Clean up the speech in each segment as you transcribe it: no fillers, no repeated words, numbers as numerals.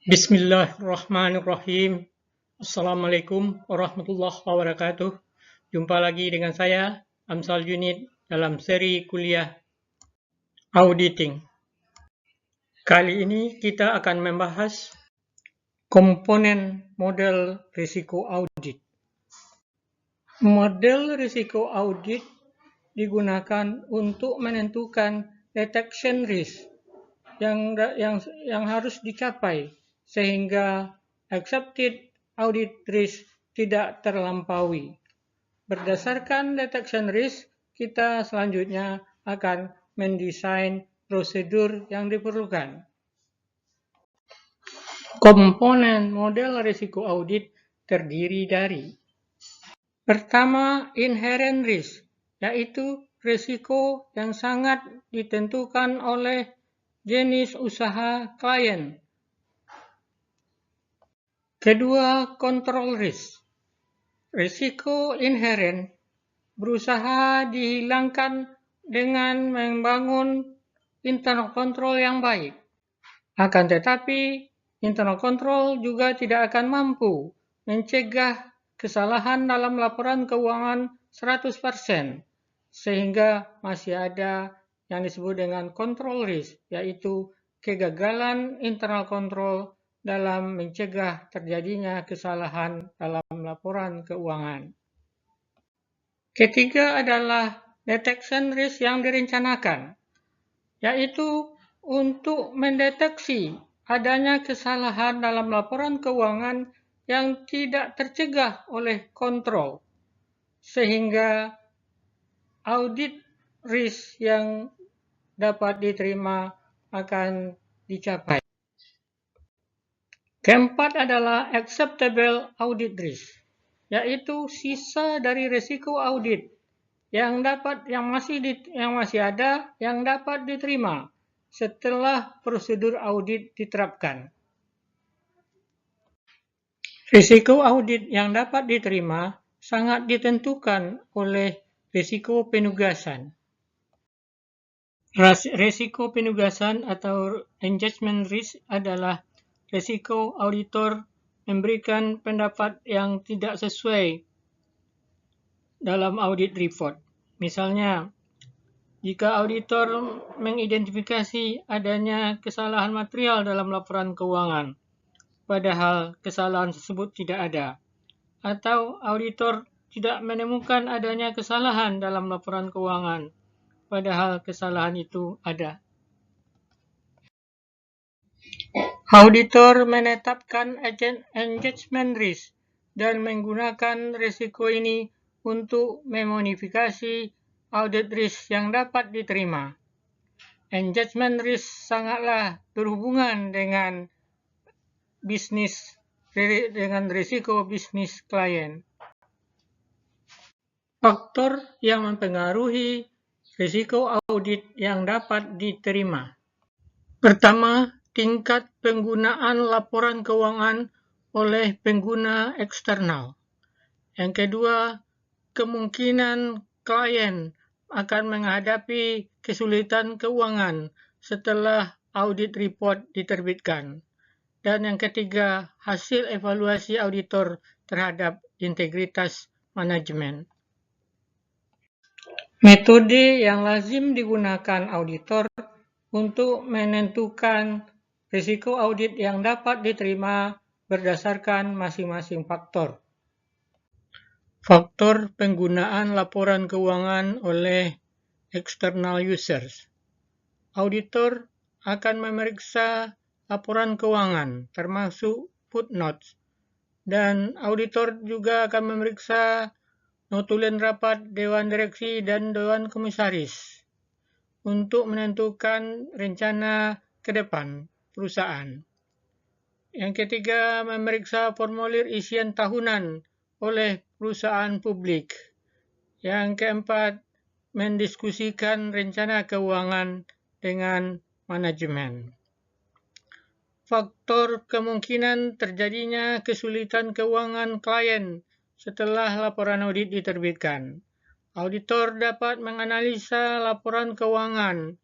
Bismillahirrahmanirrahim. Assalamualaikum warahmatullahi wabarakatuh. Jumpa lagi dengan saya, Amsal Junid, dalam seri kuliah Auditing. Kali ini kita akan membahas komponen model risiko audit. Model risiko audit digunakan untuk menentukan detection risk yang harus dicapai sehingga accepted audit risk tidak terlampaui. Berdasarkan detection risk, kita selanjutnya akan mendesain prosedur yang diperlukan. Komponen model risiko audit terdiri dari: pertama, inherent risk, yaitu risiko yang sangat ditentukan oleh jenis usaha klien. Kedua, control risk. Risiko inherent berusaha dihilangkan dengan membangun internal control yang baik. Akan tetapi, internal control juga tidak akan mampu mencegah kesalahan dalam laporan keuangan 100%, sehingga masih ada yang disebut dengan control risk, yaitu kegagalan internal control dalam mencegah terjadinya kesalahan dalam laporan keuangan. Ketiga adalah detection risk yang direncanakan, yaitu untuk mendeteksi adanya kesalahan dalam laporan keuangan yang tidak tercegah oleh kontrol, sehingga audit risk yang dapat diterima akan dicapai. Keempat adalah acceptable audit risk, yaitu sisa dari risiko audit yang masih ada yang dapat diterima setelah prosedur audit diterapkan. Risiko audit yang dapat diterima sangat ditentukan oleh risiko penugasan. Risiko penugasan atau engagement risk adalah risiko auditor memberikan pendapat yang tidak sesuai dalam audit report. Misalnya, jika auditor mengidentifikasi adanya kesalahan material dalam laporan keuangan, padahal kesalahan tersebut tidak ada, atau auditor tidak menemukan adanya kesalahan dalam laporan keuangan, padahal kesalahan itu ada. Auditor menetapkan engagement risk dan menggunakan risiko ini untuk memodifikasi audit risk yang dapat diterima. Engagement risk sangatlah berhubungan dengan risiko bisnis klien. Faktor yang mempengaruhi risiko audit yang dapat diterima. Pertama, tingkat penggunaan laporan keuangan oleh pengguna eksternal. Yang kedua, kemungkinan klien akan menghadapi kesulitan keuangan setelah audit report diterbitkan. Dan yang ketiga, hasil evaluasi auditor terhadap integritas manajemen. Metode yang lazim digunakan auditor untuk menentukan risiko audit yang dapat diterima berdasarkan masing-masing faktor. Faktor penggunaan laporan keuangan oleh external users. Auditor akan memeriksa laporan keuangan, termasuk footnotes, dan auditor juga akan memeriksa notulen rapat Dewan Direksi dan Dewan Komisaris untuk menentukan rencana ke depan perusahaan. Yang ketiga, memeriksa formulir isian tahunan oleh perusahaan publik. Yang keempat, mendiskusikan rencana keuangan dengan manajemen. Faktor kemungkinan terjadinya kesulitan keuangan klien setelah laporan audit diterbitkan. Auditor dapat menganalisa laporan keuangan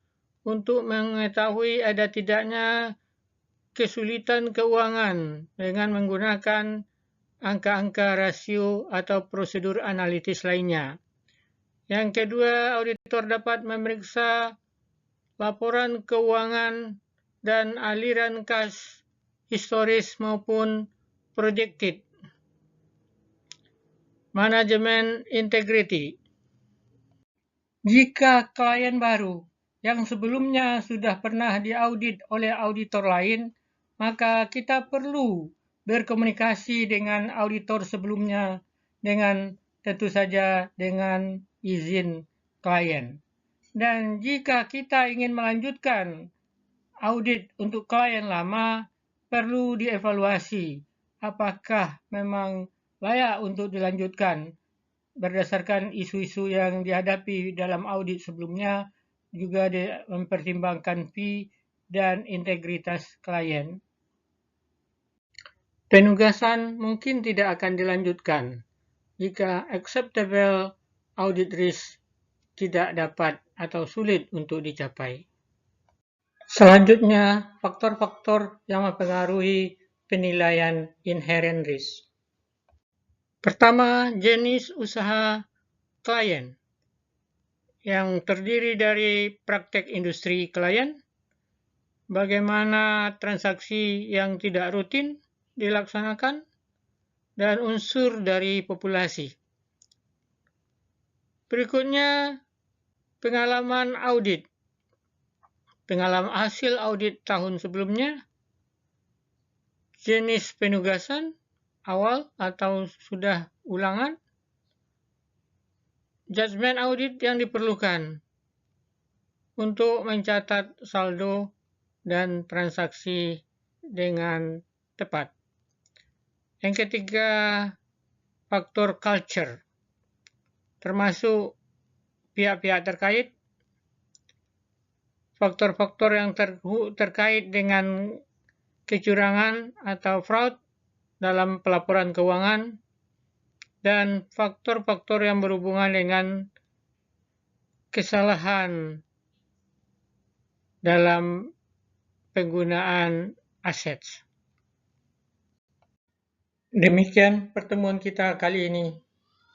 untuk mengetahui ada tidaknya kesulitan keuangan dengan menggunakan angka-angka rasio atau prosedur analitis lainnya. Yang kedua, auditor dapat memeriksa laporan keuangan dan aliran kas historis maupun projected. Manajemen integrity. Jika klien baru yang sebelumnya sudah pernah diaudit oleh auditor lain, maka kita perlu berkomunikasi dengan auditor sebelumnya tentu saja dengan izin klien. Dan jika kita ingin melanjutkan audit untuk klien lama, perlu dievaluasi apakah memang layak untuk dilanjutkan berdasarkan isu-isu yang dihadapi dalam audit sebelumnya, juga mempertimbangkan fee dan integritas klien. Penugasan mungkin tidak akan dilanjutkan jika acceptable audit risk tidak dapat atau sulit untuk dicapai. Selanjutnya, faktor-faktor yang mempengaruhi penilaian inherent risk. Pertama, jenis usaha klien yang terdiri dari praktek industri klien, bagaimana transaksi yang tidak rutin dilaksanakan, dan unsur dari populasi. Berikutnya, pengalaman audit. Pengalaman hasil audit tahun sebelumnya, jenis penugasan awal atau sudah ulangan, judgment audit yang diperlukan untuk mencatat saldo dan transaksi dengan tepat. Yang ketiga, faktor culture, termasuk pihak-pihak terkait, faktor-faktor yang terkait dengan kecurangan atau fraud dalam pelaporan keuangan, dan faktor-faktor yang berhubungan dengan kesalahan dalam penggunaan aset. Demikian pertemuan kita kali ini.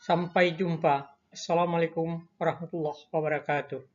Sampai jumpa. Assalamualaikum warahmatullahi wabarakatuh.